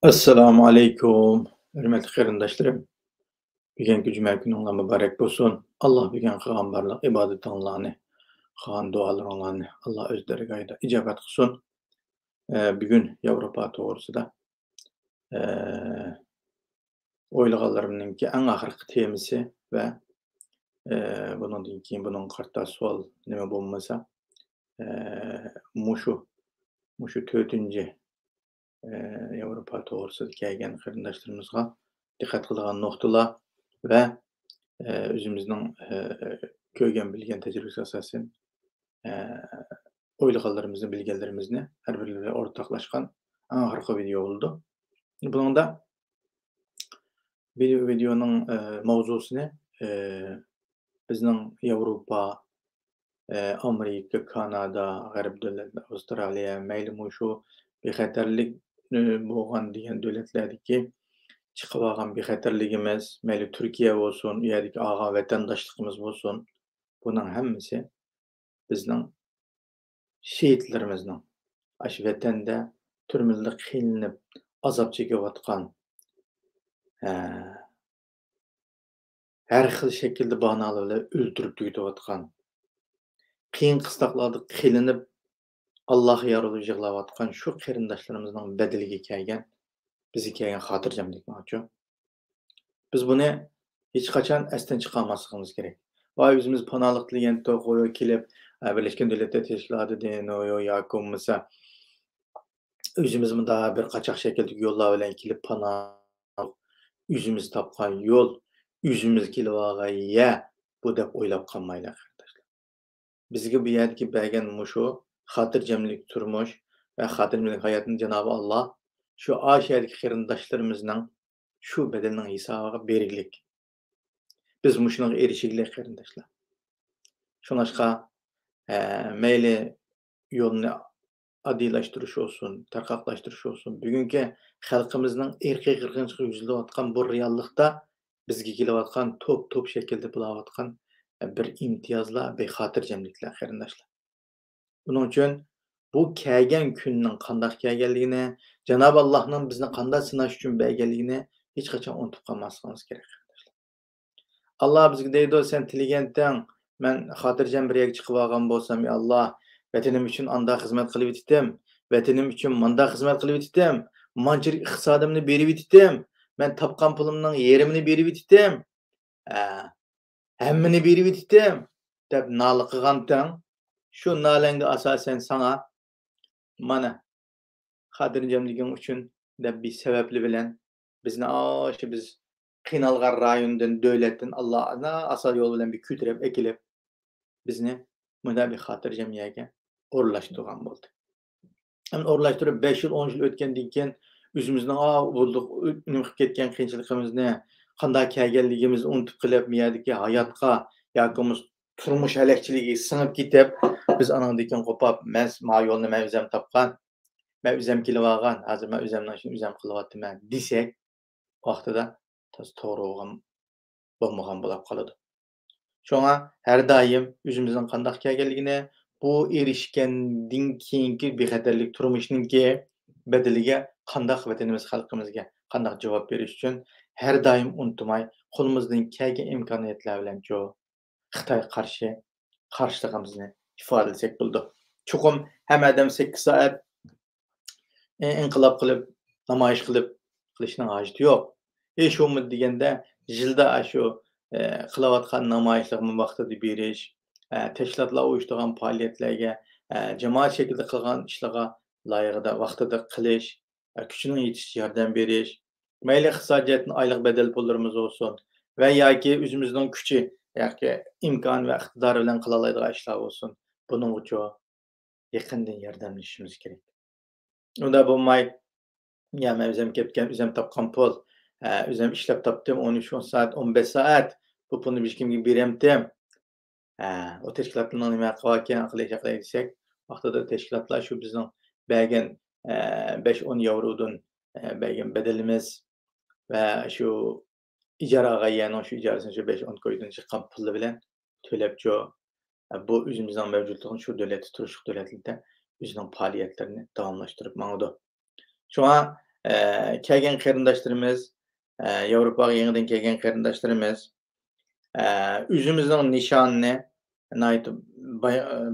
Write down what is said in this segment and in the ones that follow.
Assalamu alaikum. Hürmetli qarindoshlarım. Bugungi juma kuningiz muborak bo'lsin. Alloh bugun qilgan barliq ibodatinglarni, qilgan duolaringlarni Alloh o'z dargohida ijobat qilsin. Bugun Yevropa to'g'risida eee, o'ylaganlarimninki eng oxirgi temasi va bundan keyin buning qarta savol nima bo'lmasa, mushu mushu 4-nji Yevropa to'g'risida kelgan qarindoshlarimizga diqqat qiladigan nuqtalar va özümüzün ko'rgan bilgan tajribasiga asosan o'ylaganlarimizni, bilganlarimizni har biriga o'rtoqlashgan oxirgi video bo'ldi. Buningda videoning mavzusini bizning Yevropa, Amerika, Kanada, G'arb davlatlar, Avstraliya, mayli shu bexatarlik bo'lgan degan davlatlardagi chiqib olgan bexatarligimiz, mayli Turkiya bo'lsin, u yerdagi og'a vatandoshligimiz bo'lsin, buning hammasi bizning şehitlerimizning aş vatanda turmada qiynalib, azob chekayotgan, har xil shaklda bahnalar bilan o'ldirib tugatayotgan, qiyin qistoqlarda qilinib Allohga yorilib yig'layotgan shu qarindoshlarimizning badaliga kelgan, bizga kelgan xotirjamlik mavju. Biz buni hech qachon esdan chiqarmasligimiz kerak. Voy o'zimiz panohlik degan to'g'ri kelib, Birleşken Devletler Teşkilatı'dan yoki bo'lmasa o'zimiz bunda bir qachoq shaklda yo'llar bilan kelib panoh o'zimiz topgan yo'l, o'zimiz kelib olgan ya bu deb o'ylab qolmaylik qardoshlar. Bizga bu yerdagi bergan mushu xotirjamlik turmush va xotirjamlik hayotni Janobi Alloh shu Osiyodagi qarindoshlarimizning shu badalning hisobiga beriglik. Biz mushunaga erishiglik qarindoshlar. Şunaşqa mayli yo'lni oddiylashtirish olsun, tarqoqlashtirish olsun. Bugungi xalqimizning irqiy qirg'inchilikka yuzilayotgan bu reallikda bizga kelayotgan top shaklda bo'layotgan bir imtiyozlar, bexotirjamliklar qarindoshlar. Buning uchun bu kelgan kunning qanday kelganligini, Janob Allohning bizni qanday sinash uchun berganligini hech qachon unutib qolmasligimiz kerak qarindoshlar. Allah bizga deydi, sen tiliganding, men xotirjam bir yerga chiqib olgan bo'lsam, ey Alloh, vatanim uchun anda xizmat qilib etdim, vatanim uchun manda xizmat qilib etdim, manchilik iqtisodimni berib etdim, men topgan pulimning yarmini berib etdim, hammani berib etdim deb nola qilganding, shu nolangga asosan sana mana xotirjamliging uchun deb bir sababli bilan bizni biz qiynalgan rayondan, davlatdan Allah asal yo'l bilan bir ko'tarib ekilib bizni bunda bir xotirjam yerga o'rlashtirgan bo'ldi. Hem o'rlashtirib 5 yil, 10 yil o'tgandan keyin o'zimizning bo'ldik, nima qilib ketgan qiyinchiligimizni, qanday kelganligimizni unutib qilib, bu yerdagi hayotga yoki turmush halakchiligiga singib ketib, biz anandan keyin qo'pab, men yo'lni men o'zim topgan, men o'zim kelib olgan, hozir men o'zimdan shuni o'zim qilyapman desak, vaqtida to'g'ri bo'lmagan bo'lib qoladi. Şoňa her daim özümizden qandaq kelgenligini, bu erişkendan keyinki bexatarlik turmuşningki bedeliga qandaq vatanimiz xalqimizga qandaq javob berish uchun her daim unutmay, qo'limizdan kelgan imkoniyatlar bilan Xitoy qarshiligimizni ifodalasak bo'ldi. Chuqum hamma odam 8 soat inqilob qilib, namoyish qilishning hojati yo'q. Shu deganda yilda shu qilayotgan namoyishlarni vaqtida berish, tashkilotlar uyushtirgan faoliyatlarga, jamoat shaklida qilgan ishlarga loyihada vaqtida qilish, kuchining yetishiga yordam berish, mayli iqtisodiyotning oylik badal pullarimiz olsun va yoki o'zimizning kuchi yoki imkon va iqtidor bilan qila oladigan ishlar olsun. Buning uchun yaqindan yordamlashishimiz kerak. Unda bo'lmay, ya men o'zim ketgan, o'zim topgan pul, o'zim ishlab topdim 13-10 soat, 15 soat bu pulni hech kimga beremdim. O tashkilotlarning nima qilishaqlay desak, vaqtida tashkilotlar shu bizning bergan 5-10 yevrodan bergan badalimiz va shu ijaraga yana shu ijarasini shu 5-10 ko'ydan chiqqan puli bilan to'lab bu o'zimizning mavjudligini shu davlatda turishli davlatlarda o'zining faoliyatlarini davomlashtirib mangdi. Şoňa Kelgen qarindaşlarımız, Yevropaga yeňiden kelgen qarindaşlarımız, üzümizden nişanını näýip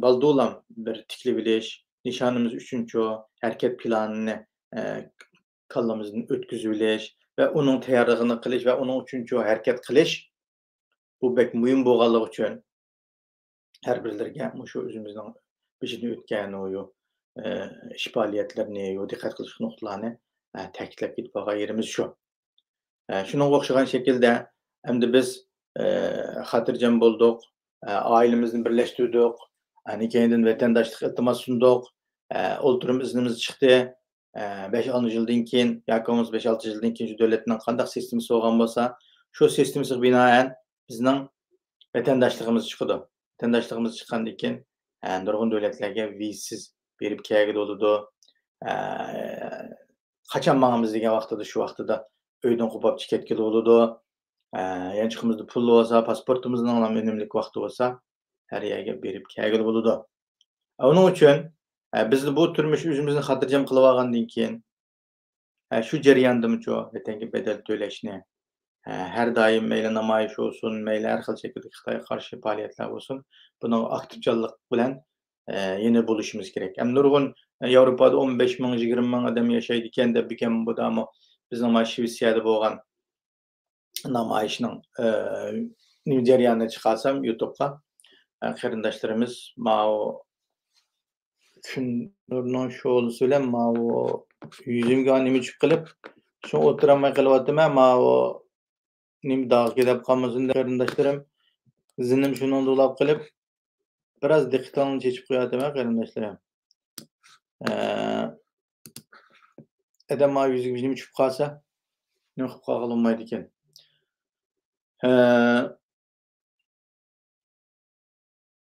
baldulam bir tikli biliş, nişanımız üçünçü o, herket planını kallamızdan ötküzüp biliş ve onun taýýarlygyny kılıç ve onun üçünçü o herket kılıç. Bu bek mühim bolganlygy üçin her birlerine şu özümizden biçini ötken oyu iş faaliyetlerine o dikkat kılış noktalarını ta'kidlep gitpaga yerimiz şu. Şuna okşagan şekilde hem biz hatırjam bolduk, ailemizni birleştirdik, nikahından vatandaşlık iltimas sunduk, olturum iznimiz çıktı. 5-6 ýyldan keyin, ýakymyz 5-6 ýyldan keyin şu döwletden kandak sistemi soğan bolsa, şu sistemsiz binaen bizning vatandaşlygymyz çykdy. Vatandaşlygymyz çykandan keyin, nurgun döwletlerge vizsiz berip käge boldy. Kaçan maňymyz diýen wagtda şu wagtda öýden gopap çyketke boldy. Ýançykymyzda pul bolsa, pasportumyzdan alan önemlik wagty bolsa, her ýerge berip käge boldy. Onuň üçin biz bu türmüş üzümizden hatırjam kılıp algandan keyin şu jarýandymyço etenki bedel töleşni her daim meýle namaýyş bolsun, meýle her hil şekilde Xitayga karşı faaliýetler bolsun, buna aktivçilik bilen ýene buluşmamız gerek. Hem nurgun Ýewropada 15 000, 20 000 adam ýaşaýdy eken de bikem bu da bizning Şwesiýada bolgan namaýyşynyň jarýanyny çykarsam YouTube'ga qarindaşlarymız mao Künürden şoğlu söylem ma o yüzümge nimi çık kılıp şu oturamay kılıp ma o nim dağ gidip kalmasın qarindaşlarım zinim şunun dolap kılıp biraz diqqatyny çeçip koýadım qarindaşlarım. Edem ma yüzüge nimi çık kalsa ne kılıp kalınmaydı eken.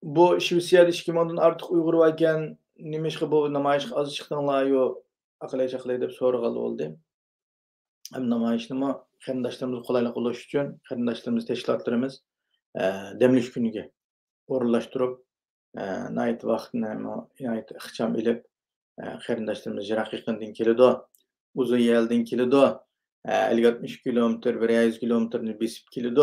Bu Şwesiýada 2010'dan artık Uygur varken nimeşe bu namaýyş az çykdyňlar ýo akyla-çakyla dep soragaly boldy. Hem namaýyşyny qarindaşlarymyz golaylyk ulaş üçin qarindaşlarymyz teşkilatlarymız demliş günüge orunlaşdyryp näýit wagtyny näýit ykjam ilip qarindaşlarymyz jirak ýakyndan keledi. Uzun ýelden keledi. 50-60 kilometr, 100 kilometrni besip keledi.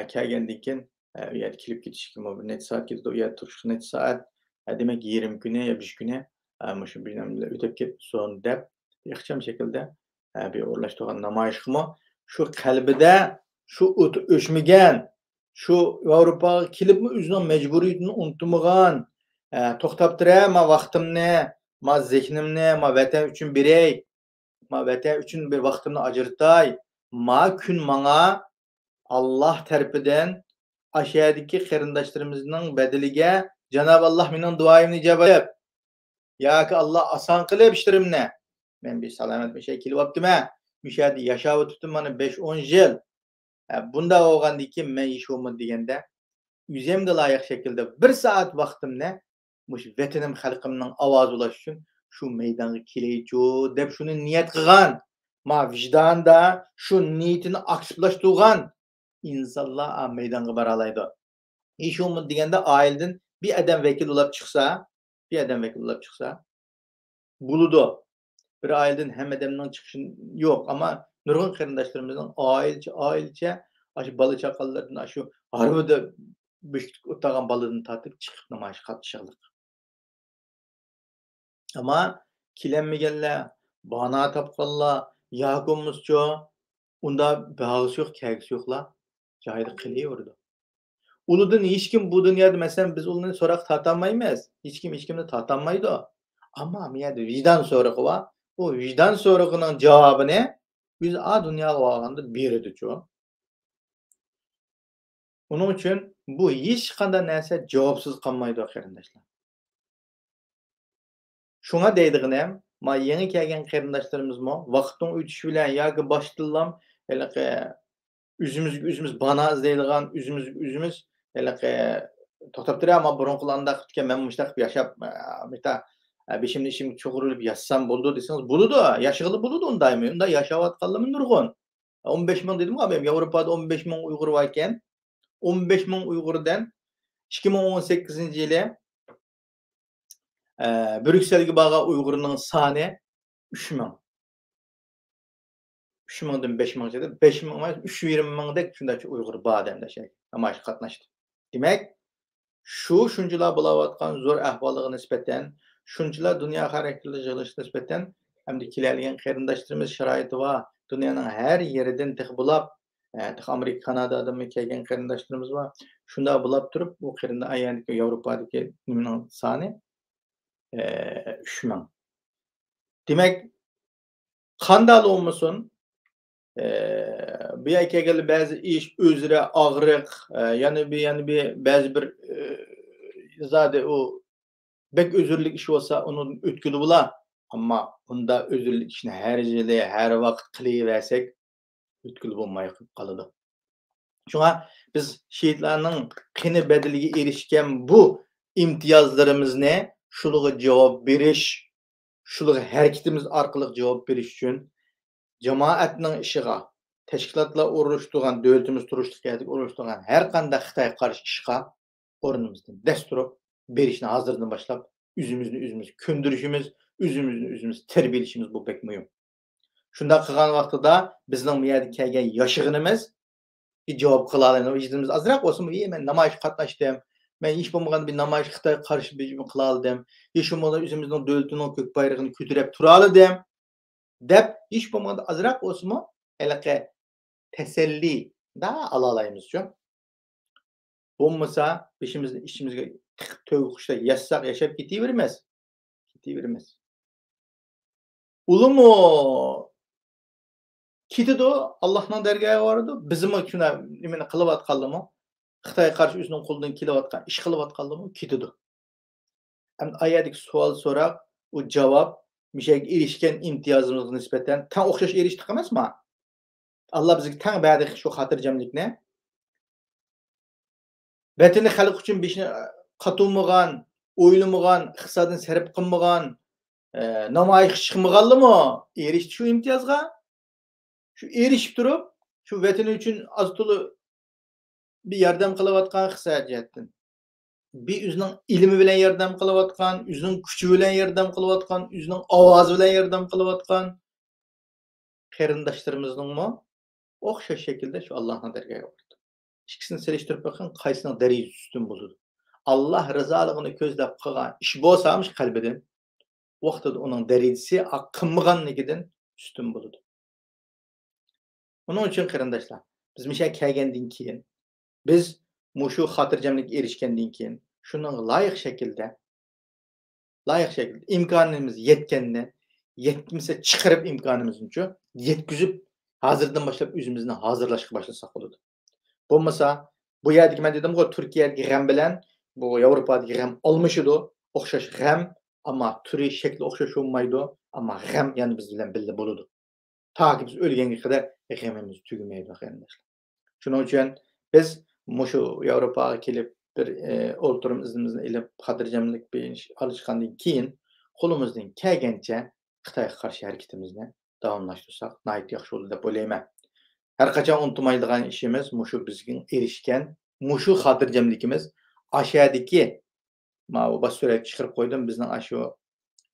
Kelgendan keyin ýerde kilip gidişik bir neçe saat gidip ýerde turuşyk neçe saat. Demek 20 güne ya 5 güne şu bilen ötep ketip son dep ykjam şekilde bir orlaşdyran namaýyşymy şu kalbide şu öşmegen şu Ýewropaga kilipmi üzüň mejburiýetini unutmagan toktap tura ma wagtymny ma zehnimni ma watan üçin berey ma watan üçin bir wagtymny ajyrtay ma gün maňa Allah terpiden aşağıdaki qarindaşlarymyzyň bedelige Cenab-ı Allah meniň duaýymny ijaba edip, ýa-ki Allah asan kılıp işlerimni. Men bir salamet bir şey kilip apdym. Müşäde ýaşap otupdym mana 5-10 ýyl. Bunda bolgandan keyin men işowmy degende üzemge laýyk şekilde 1 saat wagtymny muş wetanym halkymyň awazy ulaş üçin şu meýdanga kileýju dep şunu niýet kılgan. Ma vicdanda şu niýetini aksyplaşdyrgan insanlar meýdanga baralaydy. İşowmy degende aileden bir adam vekil olup çıksa, buludu. Bir aileden hem adamdan çıkışın yok ama nurgun qarindaşlarımızdan ailece aşı balı çakallardan aşı arabada büştük otagan balıdan tatıp çıkıp namaýyş katışalyk. Ama kilenmegenler, bana tapganlar, ýagymyzço unda bagysy yok, kägisi ýoklar. Jaýda kylýardy. Uludan hiç kim bu dünyada mesela biz ulunu sorak tartanmayız. Hiç kimni tartanmaydı. Ama miyade vicdan sorağı var. O vicdan sorağının cevabını biz dünyaya varanda beredi çoğu. Onun için bu hiç kanda näse cevapsız kalmaydı qarindaşlar. Şuna deydiğinem, ma ýeni kelgen qarindaşlarymyz wagtyň ötüşi bilen ýa-ki başdylam üzümüz bana izleydigan üzümüz toktap tura ama burunkulanda gitken men muştak ýaşap beşimde işim çogurulup ýaşsam boldy deseniz buludu. Ýaşagyly buludu ondaýmy. Unda ýaşap atganlymy nurgun. 15 000 dedim abi Ýewropada 15 000 Uygur bar eken. 15 000 Uygurdan 2018-nji ýyly Brükselge barga Uygurnyň sany 3 000. 3000'dan 5000'gacha dep 5000 emas 320 mingdek şundacha Uygur bademde şey namayışga katnaşdy. Demek şunçular bulayatgan zor ahvallyga nisbeten, şunçular dünya karakterli yig'ilish nisbeten hamda keladigan qarindoshlarimiz sharoiti va dunyoning har yeridan tix bulab, tix Amerika, Kanadadan kelgan qarindoshlarimiz va shunda bulab turib, bu qarinda ayandagi Yevropadagi nimaning soni 3000. Demek qandaq olmasun, bu yerga kelganda ba'zi ish o'zira og'riq, yana bir ba'zi bir zade o bek özürlük iş olsa onun ötkülü bula. Ama bunda özürlük işini her jili, her vaqt qilaversek ötkülü bolmay qaladı. Şuna biz şehitlerinin qini bedeliga erişken bu imtiyazlarımızı şuluğa cevap beriş, şuluğa hareketimiz arkalık cevap beriş için cemaatning işiga, teşkilatla uğraştığan, devletimiz turuşluk geldik uğraştığan her qanday Xitay qarşı işga ornumuzdan desturup berişini hazırdan başlap üzümüz köndürüşümüz, üzümüz terbiyelişimiz bu pek mühim. Şunda qilgan vaqtida bizning bu yerga kelgan yoshig'inimiz bir javob qila oladi. Vijidimiz azroq bo'lsin, men namoyish qatnashdim. Men hech bo'lmaganda bir namoyish Xitoy qarshi bir qila oldim. Hech bo'lmaganda o'zimizning davlatining ko'k bayrog'ini ko'tarib tura oldim. Deb hech bo'lmaganda azroq bo'lsinmi, halaqa tasalli da ala olaymiz shu. Bo'lmasa, ishimizni ishimizga tiqib to'g'ishda yasaq yashab ketaveramiz. Ulumu ketidi, Allohning dargohiga boradi. Bizmi shuna nimani qilayotganligimi? Xitoy qarshi o'zining qo'lidan kelayotgan ish qilayotganligimi? Ketidi. Ham ayadagi savol so'rab, u javob mishaga erishgan imtiyozimizga nisbatan tan o'xshash erishdik emasmi? Allah bizga tan berdi shu xotirjamlikni. Vatani xalq uchun beshni qatulmagan, o'ylamagan, iqtisodini sarf qilmagan, namoyish chiqmaganlimi? Erishdi shu imtiyozga. Şu erişip durup, şu vatani uchun aztulu bir yordam qilayotgan iqtisodiyatdan. Bir o'zining ilmi bilan yordam qilayotgan, o'zining kuchi bilan yordam qilayotgan, o'zining ovozi bilan yordam qilayotgan qarindoshlarimizning o'xshash shaklda shu Allohning dargohiga bordi. İkisini selishtirib bakın, qaysisining darajasi ustun bo'ladi. Allah rizoligini ko'zlab qilgan ish bo'lsa-mish qalbidan, vaqtida uning darajasi qilmaganligidan ustun bo'ladi. Onun için qarindoshlar, biz misha kelgandan keyin, biz mushu xotirjamlikka erishgandan keyin, shuni loyiq shaklda imkonimiz yetganda, yetmasa chiqarib imkonimizcha yetkizib, hozirdan boshlab o'zimizni hozirlashga boshlasak bo'ladi. Bo'lmasa, bu yerdagi men dedim-ku, Turkiyadagi g'am bilan bu Yevropadagi g'am olmashidi, o'xshash g'am, ammo turi shakli o'xshash bo'lmaydi, ammo g'am yana biz bilan birga bo'ladi. Ta ki biz ölgenge kadar g'amimiz tugamaydi qarindoshlar. Shuning uchun biz mushu Yevropaga kelib bir o'ltirim izimizni ilib xotirjamlik berish olishgandan keyin qo'limizdan kelgancha Xitoyga qarshi harakatimizni davomlashtirsak, nihoyat yaxshi bo'ladi deb o'ylayman. Har qachon unutmaydigan ishimiz mushu bizning erishgan mushu xotirjamligimiz ashadagi mana bu surat chiqarib qo'ydim, bizning ashu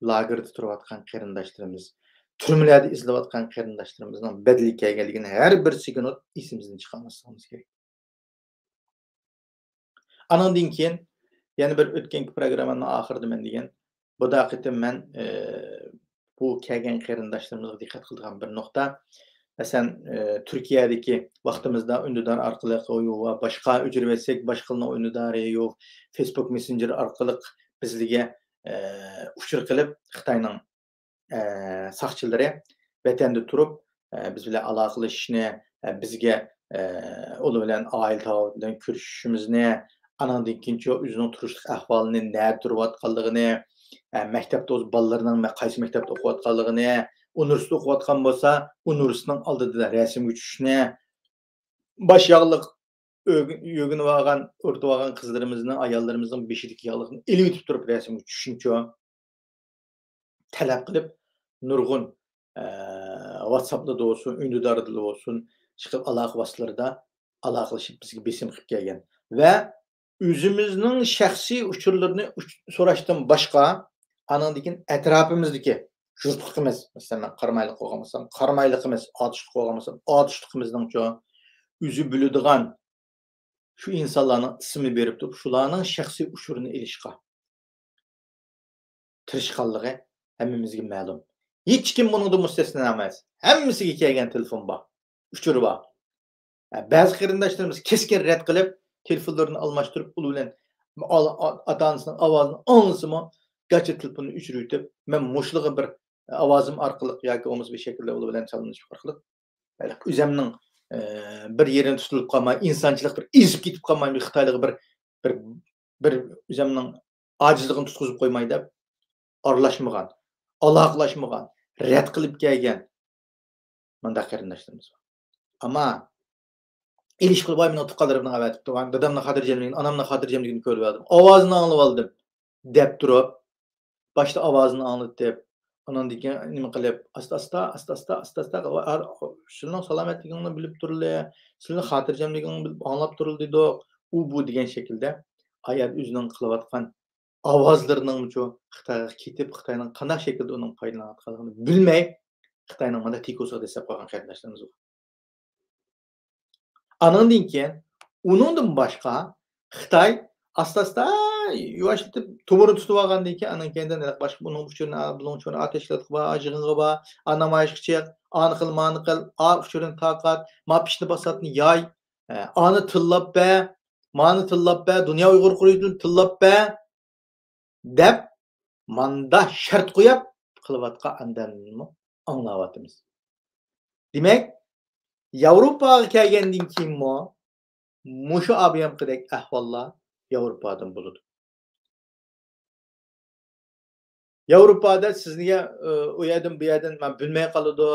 lagerda turayotgan qarindoshlarimiz, turmalarda izlayotgan qarindoshlarimizni bedeli kelganligini har bir sekund esimizdan chiqarmasligimiz kerak. Anandan keyin yana bir o'tgan programmaning oxirida men degan, bu daqiqada men bu kelgan qarindoshlarimizga diqqat qilgan bir nuqta, masalan, Turkiyadagi vaqtimizda undidar orqali va boshqa o'chirib boshqalarning undidari yo'q, Facebook Messenger orqali bizlarga uchur qilib Xitoyning saqchilari vatanda turib biz bilan aloqalashishni, bizga ular bilan oila bilan ko'rishishimizni, anandan keyin o'zining turishlik ahvolini, nada turayotganligini, maktabda o'z bolalarining qaysi maktabda o'qiyotganligini, universitetda o'qiyotgan bo'lsa, universitetning oldida rasmga tushishni, bosh yog'liq yo'ginib olgan, o'rtib olgan qizlarimizning, ayollarimizning beshidagi yog'liqni ilib yutib turib rasmga tushishni talab qilib nurg'un WhatsApp'da da olsun, Ünlüdar'da da olsun, chiqib aloqa vositalarida aloqalashib bizga besim qilib kelgan va o'zimizning shaxsiy uchurlarini so'rashdan boshqa, anandan keyin atrofimizdagi Jurtluqimiz, masalan, qaramaylik qo'yganmasam, qaramayligimiz, otishliq qo'yganmasam, otishligimizning o'zi biladigan shu insonlarning ismini berib turib, shularning shaxsiy uchurini ilishga tirishqanligi hammamizga ma'lum. Hech kim bundan mustasno emas. Hammasiga kelgan telefon bor, uchuri bor. Ba'zi qarindoshlarimiz keskin rad qilib, telefonlarini almashtirib, u bilan ota-onasining ovozini anglasimi, gacha telefonni o'chirib, men mushlig'i bir ovozim orqali yoki bo'lmasa bir shaklda u bilan chalinish orqali o'zimning bir yerini tutilib qolmay, insonchilik bir ezib ketib qolmay, Xitoylik bir bir o'zimning ojizligini tutqizib qo'ymay deb aralashmagan, aloqalashmagan, rad qilib kelgan bunday qarindoshlarimiz bor. Ammo ilish qilib meni tuqqanlarimni avatib turgan, dadamning xotirjamligini, anamning xotirjamligini ko'rib oldim. Ovozini anglab oldim deb turib, boshda ovozini anglatib, ondan keyin nima qilib, asta-asta sizning salomatligingni bilib turildi, sizning xotirjamligingni bilib anglab turildi dedik. U bu degan shaklda ayat o'zining qilayotgan ovozlarining Xitoyga ketib, Xitoyning qanday shaklda uning foydalanayotganligini bilmay, Xitoyning mana tikusiga desab qo'ygan qarindoshlarimiz bor. Anandan keyin uningdan boshqa Xitoy asta-asta yuvashitib to'g'ri tutib olgandan keyin anan keyin boshqa buning uchun ateşladik va ajig'ing'i va namoyish chiq, ani qil, mani qil, uchurini taqat, ma pishni bosatni yoy, ani tillab be, mani tillab be, dunyo Uyg'ur quruydi tillab be deb manda shart qo'yib qilayotgan andanni anglayapmiz. Demak, Yevropaga kelgandan keyinmi mushu obiyamqidek ahvollar Yevropadan bo'ladi. Yevropada sizga u yerdan bu yerdan men bilmay qoladi,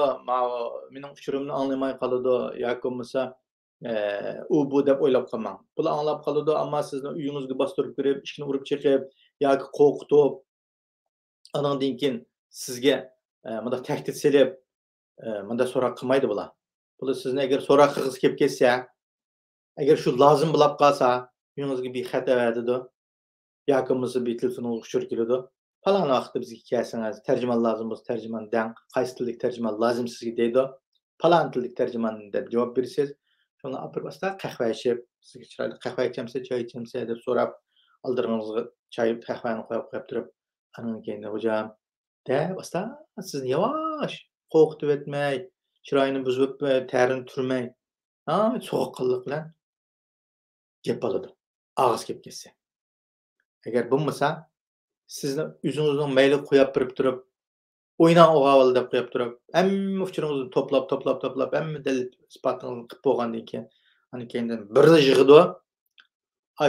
mening uchurimni anglamay qoladi yoki bo'lmasa u bu deb o'ylab qolmang. Bular anglab qoladi, ammo sizni uyingizga bostirib kirib, ishni urib chiqib yoki qo'rqitib, andan keyin sizga bunda tahdid selib, bunda so'roq qilmaydi bular. Bular sizni agar so'roq qilgisi kelib ketsa, agar shu lozim bo'lib qolsa, uyingizga bir xat avadidu yoki bo'lmasa bir telefonga uchur keladi. Falan vaqtda bizga kelsangiz, tarjimon lozim bo'lsa tarjimon dang, qaysi tillik tarjimon lozim sizga deydi. Falan tillik tarjimon deb javob bersangiz, shuni olib basta qahva ichib, sizga chiroyli qahva ichamsa, choy ichamsa deb so'rab, oldiringizga choy, qahvani qo'yib turib, andan keyin hojam deb basta sizni yavash qo'rqitib etmay, chiroyini buzib o'tmay, tarini turmay, sovuqqonlik bilan gap oladi. Og'iz kelib ketsa. Agar bo'lmasa sizni o'zingizning mayli qo'yib turib, o'ynan o'g'aval deb qo'yib turib, hamma uchuringizni to'plab, hamma dalil isbotini qilib bo'lgandan keyin, ana keyin bir yig'idi,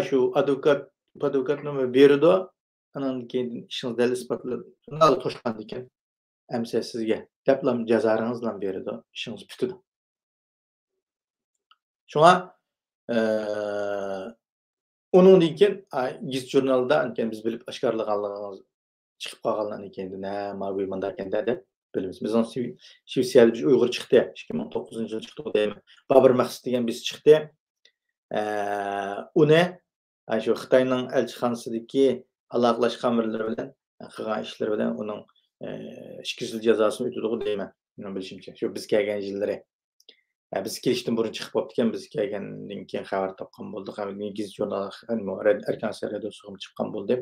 shu advokat nima beradi, andan keyin ishingiz dalil isbotlab, shunday to'shqandan keyin amsa sizga deblam jazoringiz bilan beradi, ishingiz bitadi. Shunga uningdan keyin gazet jurnalda biz bilib oshkorlaganligimiz chiqib qolgandan keyin ma'lum bunday ekan deb bilamiz. Bizning Shvetsiyada bir Uyg'ur chiqdi. 2009-yil chiqdi deyman. Babir Maqsud degan biz chiqdi. Uni shu Xitoyning elchixonasidagi aloqalash xamirlari bilan qilgan ishlari bilan uning 2 yil jazosini o'tadi deyman. Mening bilishimcha. Shu biz kelgan yillari. Biz kelishdan burun chiqib qolibdi biz kelgandan keyin xabar topgan bo'ldik. Gazet jurnal Arkansas radiosi chiqqan bo'ldi.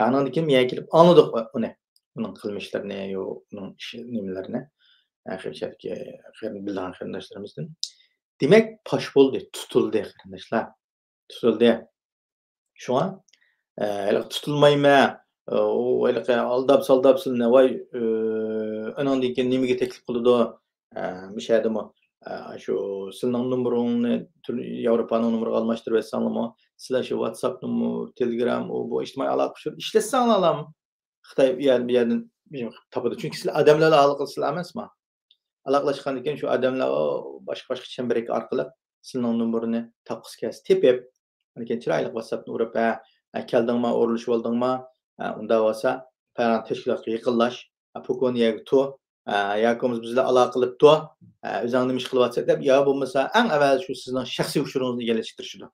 Andan keyin men kelib anladik uni. Uning qilmishlarini, uning ish nimalarini. Bilgan qarindoshlarimizdan. Demak, fosh bo'ldi, tutildi qarindoshlar. Tutildi. Shunga tutilmayman, aldab silni, voy, andan keyin nimaga taklif qildi? Mishadimi? Shu sizning nomeringni Yevropaning nomeriga almashtirib etsangiz, sizlar shu WhatsApp nomer, Telegram, bu ijtimoiy aloqa ishlatsangiz, Xitoy bu yerdan topadi. Chunki sizlar odamlarga aloqalasizlar emasmi? Aloqalashgandan keyin shu odamlar boshqa chambarak orqali sizning nomerini topqizgan, tepib, keyin chiroyli WhatsAppni urib, keldingmi, o'rlashib oldingmi? Unda bo'lsa, falan tashkilotga yaqinlash, Pokoniyaga to yoki bizlar aloqa qilib to, o'zing nima ish qilyapsan deb, yo bo'lmasa, eng avval shu sizning shaxsiy uchuringizni egallashtirishdi.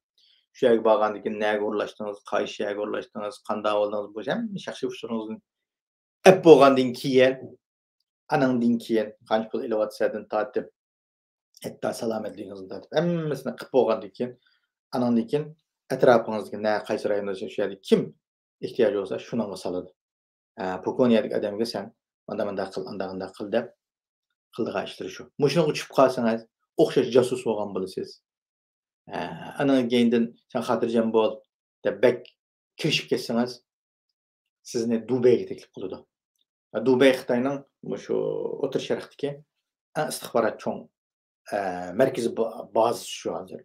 Shu yerga borgandan keyin nega o'rlashdingiz, qaysi yerga o'rlashdingiz, qanday oldingiz bo'yicha shaxsiy uchuringizni olib bo'lgandan keyin anandan keyin qancha pul elevatsiyadan tortib, hatto salomatligingizni tortib, hammasini qilib bo'lgandan keyin, anandan keyin atrofingizga qaysi rayonda yashaydi, kim ehtiyoj bo'lsa shuni soladi. Pokoniyadagi odamga sen manda qil, anda qil deb qildigan ishlar shu. Mushuni uchib qolsangiz, o'xshash jasus bo'lgan bo'lasiz. Ana keyindan sen xotirjam bo'l deb bek kirishib ketsangiz, sizni Dubayga taklif qiladi. Dubay Xitoyning shu o'tir sharqdagi istixborot cho'ng markazi bazasi shu hozir.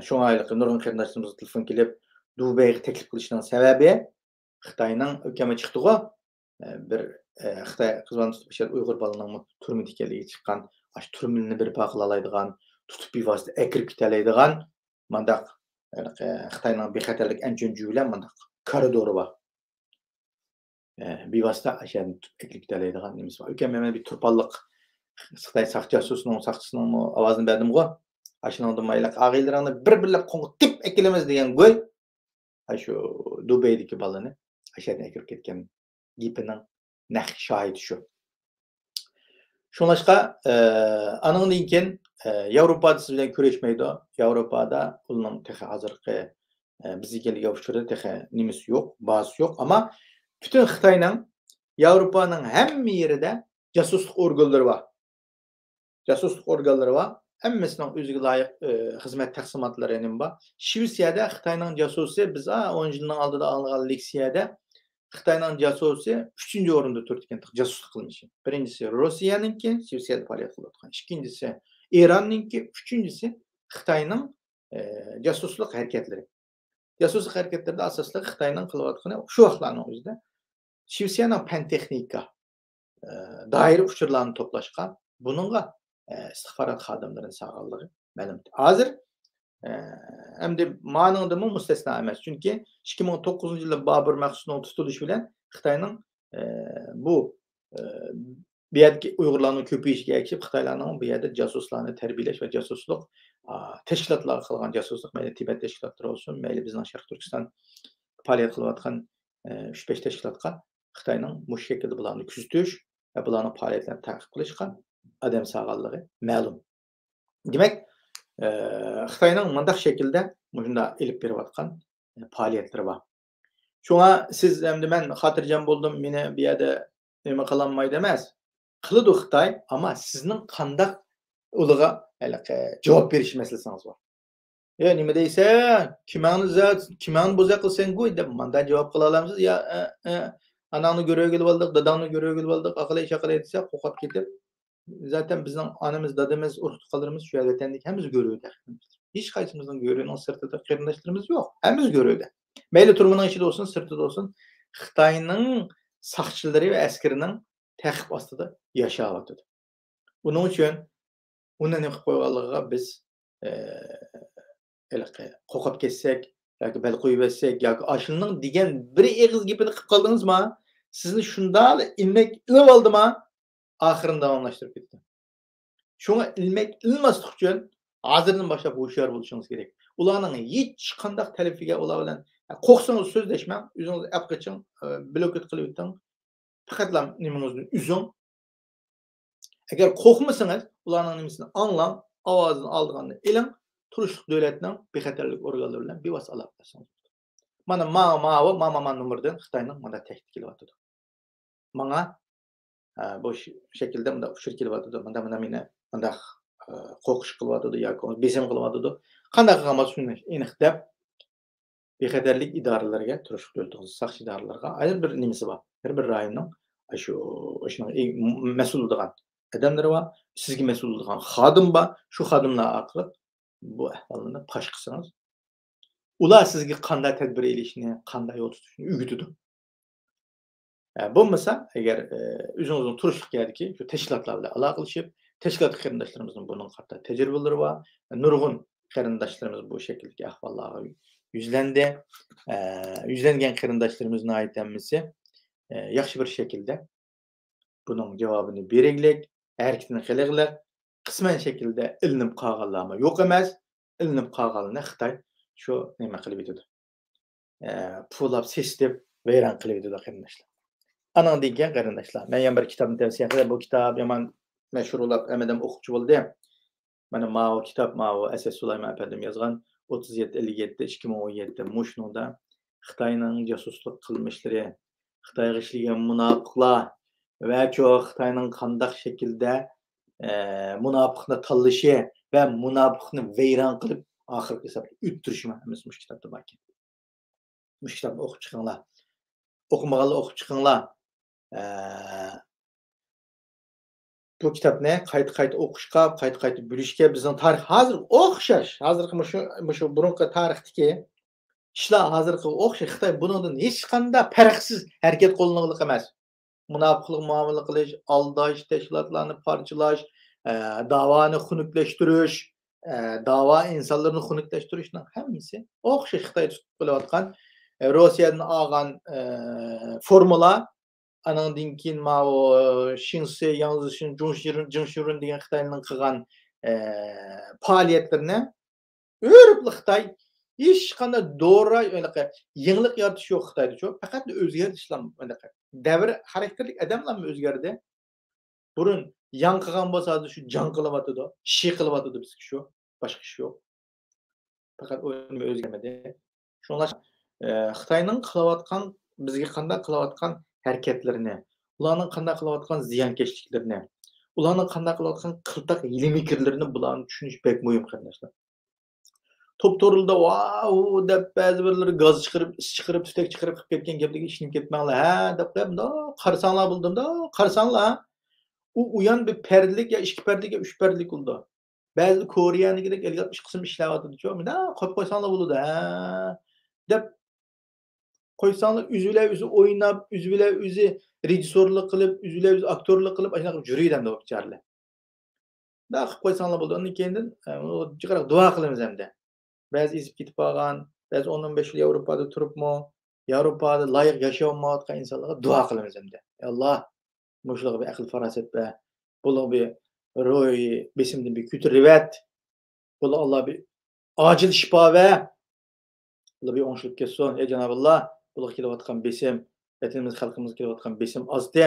Şoňa aýlyk nurgun qarindaşlarymyz telefon kelip Dubayga teklif kılışynyň sebebi Xitoyning ökemi çıkdy-go. Bir Xitoy kızman tutup işler Uygur balanyň türmüde ekenligi çykkan, aş türmüni bir paklalaydygan, tutup bivasita ekirip giteleydigan mandaq Xitoyning bexaterlik ençün jüýlen mandaq koridory bar. Bivasita aşan ekirip giteleydigan nemesi bar. Ökemi bir turpallyk Xitoy sakçasusynyň sakçysynyň awazyny berdim-go. Aşınandan maylak ağıylarını bir-birlep qoňutyp ekilemiz diýen göý. Şu Dubaydaki balany aşadan ekirip ketken gipiniň näq şahidi şu. Şoňlaşqa anyndan keyin Ýewropada siz bilen köreşmeýdi. Ýewropada ulunyň tehe hazırky bizi gelige uçurda tehe nimesi ýok, bazy ýok, ama bütün Xitoynyň Ýewropanyň hemme ýerinde jasusluk organlary bar. Jasusluk organlary bar. Hemmesinin özüge laýyk hyzmat taksimatlary inem bar. Şwesiýada Xitoynyň jasusy biz 10 ýylyň aldyda algan leksiyada Xitoynyň jasusy 3-nji orunda turýan jasusluk kılmyşy. Birincisi Russiýanyňki, Şwesiýada faaliýet kılýan. Ikincisi İran'ınki, üçüncüsü Xitoynyň jasusluk hareketleri. Jasusluk hareketlerinde asaslı Xitoynyň kılıbatgyny şu wagtlaryň özünde Şwesiýanyň pentechnika dair uçurlarını toplaşkan, bununla istihbarat xadimlerinin sağlığı məlum. Hazır hem de manada mı müstesna emas. Çünkü 2009 yılda Babur Məxsusunun tutuluş bilen Xitoynyň bu bir yerdeki Uygurlarning köpüyüşüge ekip Xitoylarning bu yerde jasuslarni terbiýeleş ve jasusluk teşkilatlar kılgan jasusluk, meýli Tibet teşkilatları olsun, meýli bizning Şerq Türkistan faaliýet kılıp atgan 3-5 teşkilatka Xitoynyň bu şekilde bularny küzütüş ve bularnyň faaliýetlerini takip kılışkan adam sağlığı ma'lum. Demek Xitoynyň mundaq şekilde muşunda elip berip atgan faaliýetleri bar. Şoňa siz hemde men hatirjam boldum, meni bir ýerde nime kılanmaýdy emas. Kılıdy Xitoy, ama sizning qandaq ulyga jogap beriş meselesiňiz bar. Ya nime diýsen, kimani bozak kılsan goý dep manda jogap kıla alamsyz ya anany görege gelip aldyk, dadany görege gelip aldyk, akyly şakaly etse kokap ketip. Zaten bizning anamız, dadamız, urtqalarımız şu ýerde tendik, hemmiz görüýär. Hiç kaysımızın görüğünün sırtıda kırındaşlarımız yok. Hemimiz görüğüde. Meyli turmunun içi de olsun, sırtı da olsun. Xitayning sakçıları ve askerinin təqib astıda yaşayatıdı. Bunun için onu ne koyuyorlar biz kokap kessek, yoki bel koyup etsek, yoki aşının digen bir eğiz gipini qıp kaldınız mı? Sizin şunda ilmek ilip aldı mı? Ahırını davamlaştırıp gitti. Şuna ilmek ilmaslık için hazırdan başlap hoşyar buluşunuz gerek. Ulanın hiç qandaq talefiga ola bilen qoqsanız sözleşmem, üzünüz ap geçin, bloket qılıp ötün. Faqatlam nimenizni üzün. Eğer qoqmasanız ulanın nimesini anlam, avazını aldığını elin, turuşluq döwletiniň bexaterlik organları bilen bivas alaqasyňyz. Mana mama numardan Xitoynyň mana tehdit kelip atydy. Maňa bu şekilde munda uçur kelip atydy. Manda meni manda qoquş kılıp atydy ýa-ki besem kılıp atydy. Qanday qılmagy şunu enik dep bexaterlik idaralariga, turuşluq döwletiň sakçy idaralaryga aýr bir nimesi bar. Her bir raýonyň şunyň mesul bolgan adamlary bar, sizge mesul bolgan xadym bar. Şu xadymlar arkaly bu ahwalyny paş kılsaňyz, ular sizge qanday tedbir elişini, qanday ýol tutuşyny ügütüdi. Bolmasa eger özüňiziň turuşlyk ýerdeki şu teşkilatlar bilen alaqalaşyp, teşkilat qarindaşlarymyzyň bunun hatda tejribelери bar. Nurgun qarindaşlarymyz bu şekildeki ahwallara yüzlendi. Yüzlengen qarindaşlarymyzyň aýtmysy ýaxşy bir şekilde bunun jogabyny bereglik, herkitini hylygylar, kısmen şekilde ilinip qalganlar ýok emas. Ilinip qalganyny Xitoy şu nime qılıp etdi. Pullap sesdip, weýran qılıp etdi qarindaşlar. Anan degan qarindoshlar. Men yana bir kitobni tavsiya qilay. Bu kitob yomon mashhurlab hammadan o'quvchi bo'ldi. Mana ma'u kitap ma'u Asad Sulayman apadim yozgan 37-57-2017 Mushnoda Xitoyning josuslik qilmishlari, Xitoyga ishlagan munofiqlar va Xitoyning qandaq shaklda munofiqni tanlashi va munofiqni vayron qilib oxirgi hisobda o'ttirish ma'nosi mush kitobda bor ekan. Mush kitobni o'qib chiqinglar. O'qimaganlar o'qib chiqinglar. Bu kitobni qayta o'qishga, qayta bilishga bizning tarix hozir o'xshash. Hozirgi mushu burungi tarixdagi ishlar hozirgi o'xshash. Xitoy bundan hech qanday farqsiz harakat qo'llaniliq emas. Munofiqlik muomala qilish, aldash, tashkilotlarni parchalash, davoni xunuklashtirish, davo insonlarni xunuklashtirish hammasi o'xshash Xitoy tutib qo'yayotgan Rossiyadan olgan formula. Anandan keyin ma'u Shinse, Yangzishin, Junshirun degan Xitoyning qilgan faoliyatlarini o'rib Xitoy hech qanday doğru yenilik yaratish yo'q Xitoyda. Faqat o'zgarishlar bunaqa. Davr xarakterlik odamlarmi o'zgardi. Burun yan qilgan bo'lsa shu jan qilyotdi, shi qilyotdi bizga shu, boshqa ish yo'q. Faqat o'zini o'zgarmadi. Shunlar Xitoyning qilayotgan bizga qanday qilayotgan hareketlerini, ularning qanday qilayotgan ziyonkashliklarini, ularning qanday qilayotgan qiltaq hilmikirlarini bularni tushunish bek muhim qardoshlar. Top-to'rilda vau deb ba'zi birlari gaz chiqarib, is chiqarib, tutak chiqarib qilib ketgan gaplarga ishonib ketmanglar. Ha deb qo'yamda, qarsanglar buldimda, qarsanglar. U yan bir perdelik ya ikki perdelik ya 3 perdelik bo'ldi. Ba'zi Koreyanikidek 50-60 qism ishlayotdi-ku. Mana qo'yib qo'ysanglar bo'ladi. Ha deb qo'ysanglar o'zi o'ynab, o'zi rejissyorlik qilib, o'zi aktyorlik qilib, shunaqa juriydan deb o'tcharlar. Da qilib qo'ysanglar bo'ldi. Undan keyin jiqaraq duo qilamiz hamda. Ba'zi ezib ketib qolgan, ba'zi 10-15 yil Yevropada turibmi, Yevropada loyiq yashayolmayotgan insonlarga duo qilamiz hamda. Alloh mushlarga bir aql farosat va bular bir ro'y besimdan bir ko'tarivat. Bular Alloh bir acil shifo va bular bir o'ng'ishib ketsin. Ey Janoballoh, bular kelayotgan besim, vatanimiz xalqimizga kelayotgan besim ozda,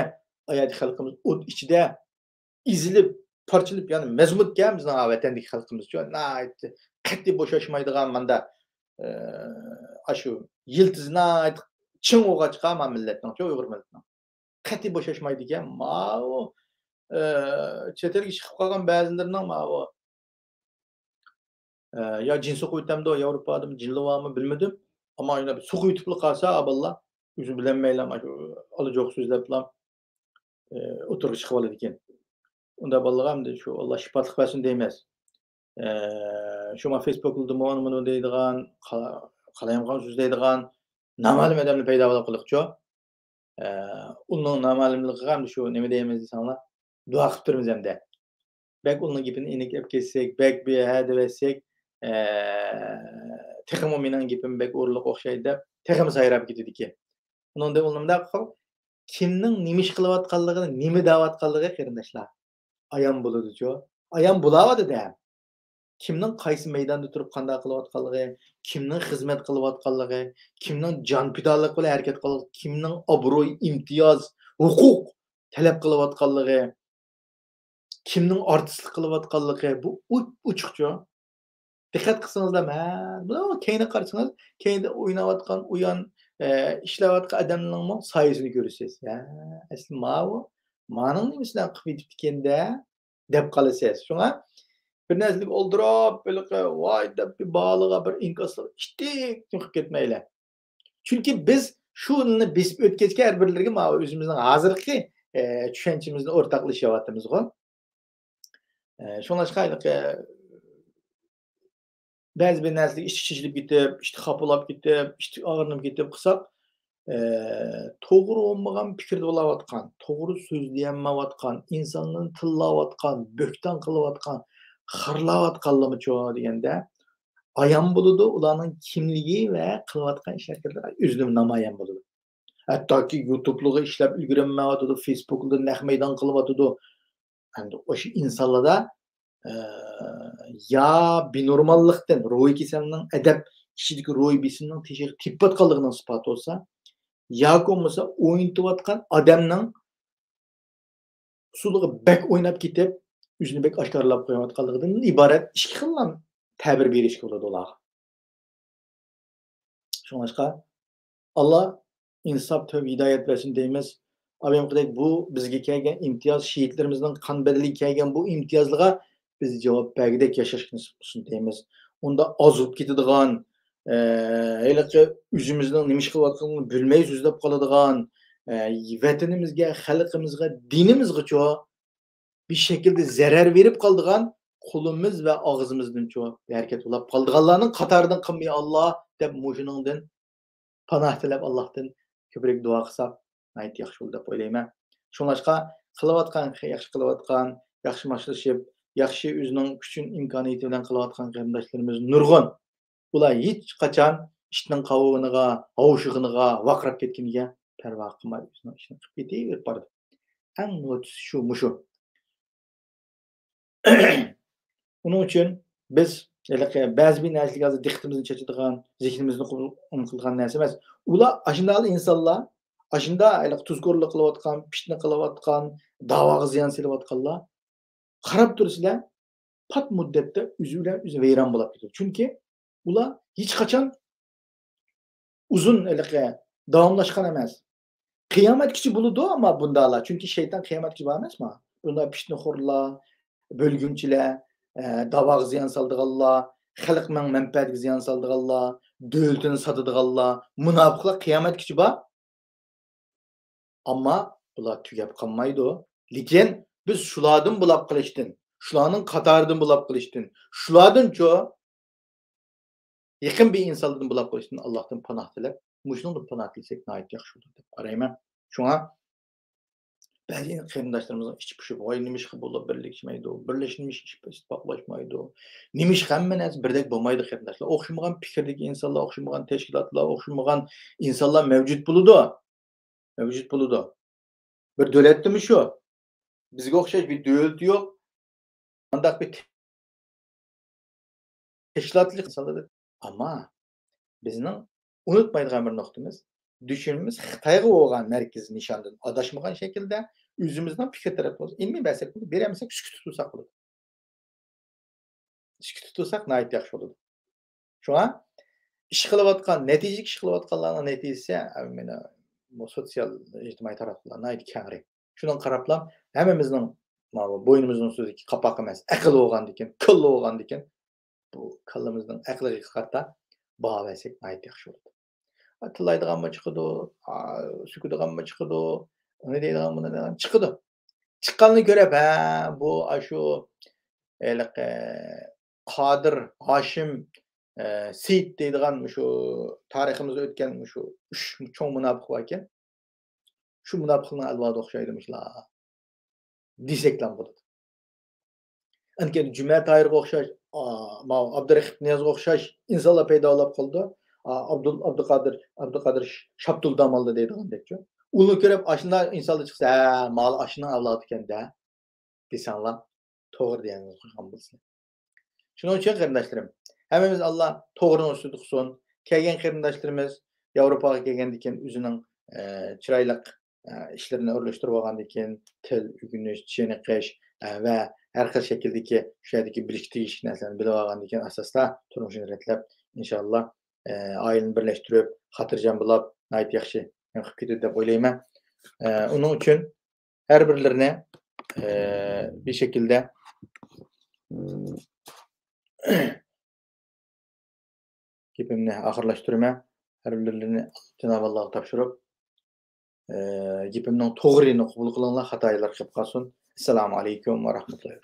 oyat xalqimiz o't ichida izilib, parchalib, ya'ni mazmutga bizning vatandagi xalqimiz uchun qat'iy bo'shashmaydigan manda shu yiltizni ching o'g'achqa millatning, Uyg'ur millatining qat'iy bo'shashmaydigan ma'u chet elga chiqib qolgan ba'zilarning ma'u yo jinsi qo'ytamda Yevropadami jinlovami bilmadim, ammo yana bir suq yutib qolsa aballar o'zi bilinmaylar shu olajoq so'zlablar o'tirib chiqib oladi ekan. Unda bolalarga shu Alloh shifotlik bersin deymiz. Shu ma Facebook'da mana deydigan, qalayamqon so'zlaydigan noma'lum odamlar paydo bo'lib qiliqchi. Uning noma'lumligiga ham shu nima deymiz desanglar, duo qilib turamiz hamda. Bek uning gapini aniqlab kelsak, bek bir hadi versak, texmo mening gapim bek o'rliq o'xshaydi deb, texmo sayrab ketadi ekan. Unda o'limda kimning nima ish qilayotganligini, nima da'vatganligi qarindoshlar ayon bo'ladi-ku. Ayon bo'ladi-da. Kimning qaysi maydonda turib qanday qilayotganligi, kimning xizmat qilayotganligi, kimning jon pidonlik bilan harakat qilib, kimning obro'y, imtiyoz, huquq talab qilayotganligi, kimning artistlik qilayotganligi bu uchuqchi. Diqqat qilsangizlar, bular keyinga qarasangiz, keyinda o'ynayotgan, uyan ishlayotgan odamlarning soyasini ko'rasiz. Asli ma'ning nimasidan qilib yetibdi ekanda deb qolasiz. Shunga bir narsaga oldirib, böyle voy deb bir bog'liga bir inkoslar ishtik qilib ketmaylar. Chunki biz shuni besib o'tkazgan har birlariga o'zimizning hozirgi tushunchamizni o'rtaqlashyapmiz-ku. Shunga ba'zi bir narsaga ishchilib ketib, xapolab ketib, og'rinib ketib qilsak, to'g'ri olmagan fikrda bo'layotgan, to'g'ri so'zlayolmayotgan, insonlarni tillayotgan, bo'ktan qilayotgan, xirlayotganlarmi-chu deganda ayon bo'ladi, ularning kimligi va qilayotgan ish harakatlari o'zidan namoyon bo'ladi. Hattoki YouTube'ga ishlab ulgurmayotdi, Facebook'da naq maydon qilyotdi. Endi o'sha insonlarda ya binormallikdan ro'y kasalning adab kishidagi ro'y besimning tepatganligining isboti bo'lsa, yoki bo'lmasa o'ynatayotgan odamning usuliga bek o'ynab ketib, o'zini bek oshkorlab qo'yayotganligidan iborat ikki xil ta'bir berishga bo'ladi ularga. Shunga Allah insof tövbe hidoyat bersin deymiz. Abimqidek bu bizga kelgan imtiyoz, şehitlerimizden kan bedeli kelgan bu imtiyozlarga biz javob bergidek yashashni nasib qilsin deymiz. Unda ozib ketadigan, haliqi o'zimizning nima ish qilayotganini bilmay so'zlab qoladigan, vatanimizga, xalqimizga, dinimizga bir şekilde zarar verip qoldigan qo'limiz va og'zimizdan harakat ulab qoldiganlarning qatoridan qilmay Allah deb mushiningdan panoh tilab Allohdan ko'proq duo qilsak ayt yaxshi bo'ladi deb o'ylayman. Shunlashqa qilayotgan, yaxshi qilayotgan, yaxshi mashlashib, yaxshi o'zining kuchun imkoniyati bilan qilayotgan qarindoshlarimiz nurg'un. Ular hech qachon ishning qovug'iga, hovushig'iga, vaqrab ketganiga parvo qilmay o'zining ishini qilib ketaverib bordi. Eng muhimi shu mushu. Onun uchun biz ba'zi bir narsalarga hozir diqqatimizni chechadigan, zehnimizni qilgan narsa emas. Ular ashunday insonlar, ashunda tuzkorlik qilayotgan, fitna qilayotgan, da'voga ziyon selayotganlar qarab tursizlar, pat muddatda o'zi vayron bo'lib ketadi. Chunki ular hech qachon uzun davomlashgan emas. Qiyomatgacha bo'ladi ammo bundalar. Chunki shayton qiyomatgacha bor emasmi? Bunda fitnaxo'rlar, bölgünçiler, davağa ziyan saldıqallar, xalqning manfaatiga ziyon saldiganlar, davlatini sotadiganlar, munofiqlar qiyomatgacha bor. Ammo bular tugab qolmaydi. Lekin biz shulardan bulab qilishdan, shularning qatoridan bulab qilishdan, shulardancho yaqin bir insonlardan bulab qilishdan Allohdan panoh tilab, mushundan panoh tilsak nihoyat yaxshi bo'ladi deb qarayman. Shunga ba'zi qarindoshlarimiz ichib pishib, voy nima ish qilib bo'lib birlashmaydi, birlashmish ittifoqlashmaydi. Nima ish hamma narsa birdek bo'lmaydi qarindoshlar. O'xshamagan fikrdagi insonlar, o'xshamagan tashkilotlar, o'xshamagan insonlar mavjud bo'ladi. Mavjud bo'ladi. Bir davlatdimi shu? Bizga o'xshash bir davlat yo'q. Mandaq bir tashkilotlik insonlar. Ammo bizning unutmaydigan bir nuqtamiz, düşünümüz Xitayga bo'lgan markaz nishondan adashmagan shaklda o'zimizdan fikr taratamiz. Ilmiy bahslar qilib beramisak, sukut tutsak bo'ladi. Sukut tutsak nihoyat yaxshi bo'ladi. Shunga ish qilayotgan, natijalik ish qilayotganlarning natijasi mana bu sotsial ijtimoiy taraflar nihoyat kengri. Shundan qarablam hammamizning bo'ynimizning ustidagi qapoq emas, aql bo'lgandan keyin, kil bo'lgandan keyin bu kallamizning aqliga qarata baho bersak nihoyat yaxshi bo'ladi. Tillaydigan mı çıkıdı, süküdigan mı çıkıdı, ne deydigan bunu deydigan çıkıdı. Çıkkanını görüp bu şu Kadir, Haşim, Seyit deydigan şu tariximizde ötken şu üç çoğun münafık varken şu münafıkların alvadı okşaydımışlar. Diseklan budur. Anken Cümer Tahir'e okşaş, Abdurrahim Niyaz'a okşaş insanlar peyda olup kaldı. Abdülkadir Şaptul Damal'da deydigan dekçi. Ulu görüp aşında insanlar çıksa, mal aşının avladı iken de desenler doğru diyeniniz kurban bilsin. Şunun için kardeşlerim, hemimiz Allah doğrunu üstü tutsun. Kelgen kardeşlerimiz Avrupa'ya kelgen diken üzünün çıraylık işlerini örleştirip olgan diken til, ügünüş, çiğnekeş ve her xil şekildeki şuradaki birikti iş neslerini bilip olgan diken asasda turmuşunu retlep inşallah ailini birleştirip, hatırcan bulap, nayet yaxşı qilib ketadi deb o'ylayman. Onun uchun her birlerine bir şekilde gapimni oxirlashtirman. Her birlerini Cenab-ı Allah'a topshirib, gapimning to'g'rini qabul qilinglar, xatolar qilib qolsin. Assalomu alaykum va rahmatullohi.